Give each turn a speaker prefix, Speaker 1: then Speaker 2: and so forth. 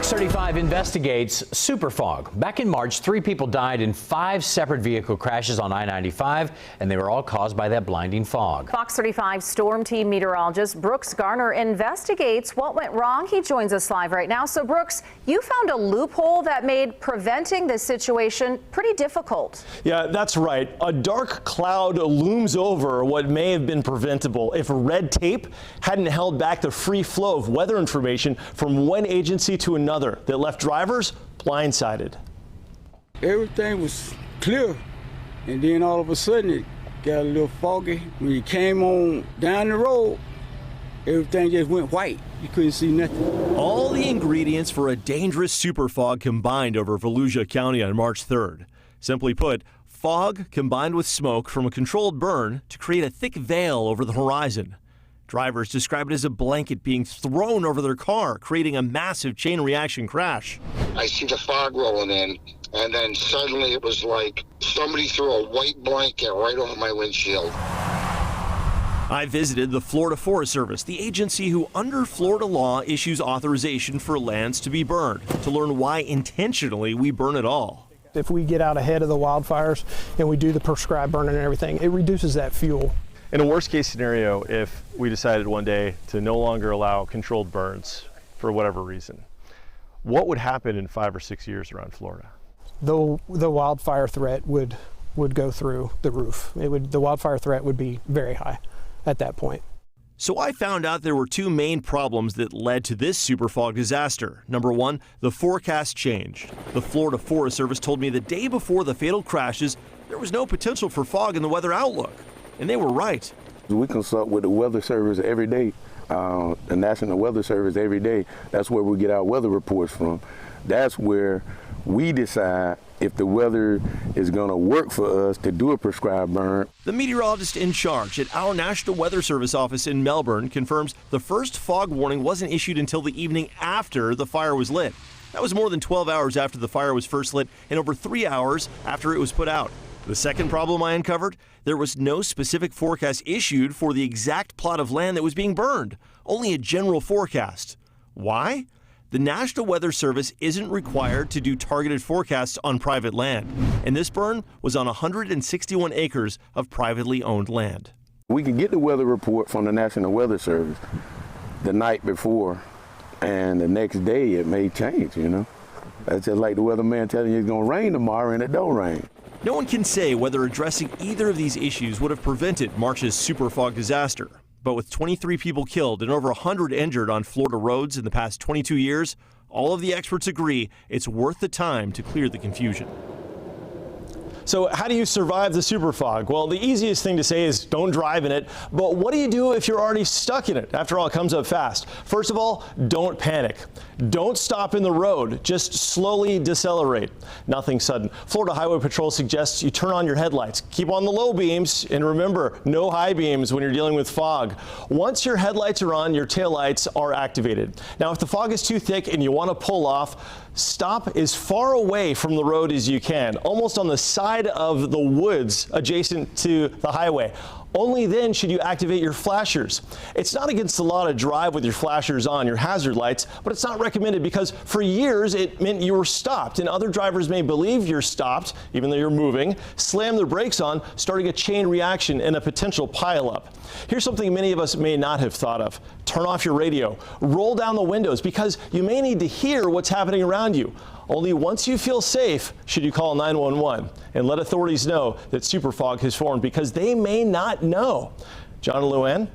Speaker 1: Fox 35 investigates super fog. Back in March, 3 people died in 5 separate vehicle crashes on I-95, and they were all caused by that blinding fog.
Speaker 2: Fox 35 storm team meteorologist Brooks Garner investigates what went wrong. He joins us live right now. So, Brooks, you found a loophole that made preventing this situation pretty difficult.
Speaker 3: Yeah, that's right. A dark cloud looms over what may have been preventable if red tape hadn't held back the free flow of weather information from one agency to another that left drivers blindsided.
Speaker 4: Everything was clear, and then all of a sudden it got a little foggy. When you came on down the road, everything just went white. You couldn't see nothing.
Speaker 5: All the ingredients for a dangerous super fog combined over Volusia County on March 3rd. Simply put, fog combined with smoke from a controlled burn to create a thick veil over the horizon. Drivers describe it as a blanket being thrown over their car, creating a massive chain reaction crash.
Speaker 6: I see the fog rolling in, and then suddenly it was like somebody threw a white blanket right over my windshield.
Speaker 5: I visited the Florida Forest Service, the agency who, under Florida law, issues authorization for lands to be burned, to learn why intentionally we burn it all.
Speaker 7: If we get out ahead of the wildfires and we do the prescribed burning and everything, it reduces that fuel.
Speaker 3: In a worst case scenario, if we decided one day to no longer allow controlled burns for whatever reason, what would happen in 5 or 6 years around Florida?
Speaker 7: The wildfire threat would go through the roof. The wildfire threat would be very high at that point.
Speaker 5: So I found out there were 2 main problems that led to this super fog disaster. Number 1, the forecast changed. The Florida Forest Service told me the day before the fatal crashes, there was no potential for fog in the weather outlook. And they were right.
Speaker 8: We consult with the Weather Service every day, the National Weather Service every day. That's where we get our weather reports from. That's where we decide if the weather is going to work for us to do a prescribed burn.
Speaker 5: The meteorologist in charge at our National Weather Service office in Melbourne confirms the first fog warning wasn't issued until the evening after the fire was lit. That was more than 12 hours after the fire was first lit and over 3 hours after it was put out. The second problem I uncovered, there was no specific forecast issued for the exact plot of land that was being burned, only a general forecast. Why? The National Weather Service isn't required to do targeted forecasts on private land, and this burn was on 161 acres of privately owned land.
Speaker 8: We can get the weather report from the National Weather Service the night before, and the next day it may change, you know. That's just like the weatherman telling you it's going to rain tomorrow and it don't rain.
Speaker 5: No one can say whether addressing either of these issues would have prevented March's super fog disaster. But with 23 people killed and over 100 injured on Florida roads in the past 22 years, all of the experts agree it's worth the time to clear the confusion.
Speaker 3: So how do you survive the super fog? Well, the easiest thing to say is don't drive in it, but what do you do if you're already stuck in it? After all, it comes up fast. First of all, don't panic. Don't stop in the road, just slowly decelerate. Nothing sudden. Florida Highway Patrol suggests you turn on your headlights. Keep on the low beams, and remember, no high beams when you're dealing with fog. Once your headlights are on, your taillights are activated. Now, if the fog is too thick and you want to pull off, stop as far away from the road as you can, almost on the side of the woods adjacent to the highway. Only then should you activate your flashers. It's not against the law to drive with your flashers on, your hazard lights, but it's not recommended because for years it meant you were stopped, and other drivers may believe you're stopped, even though you're moving, slam their brakes on, starting a chain reaction and a potential pileup. Here's something many of us may not have thought of. Turn off your radio. Roll down the windows because you may need to hear what's happening around you. Only once you feel safe should you call 911 and let authorities know that super fog has formed because they may not know. John and Luann?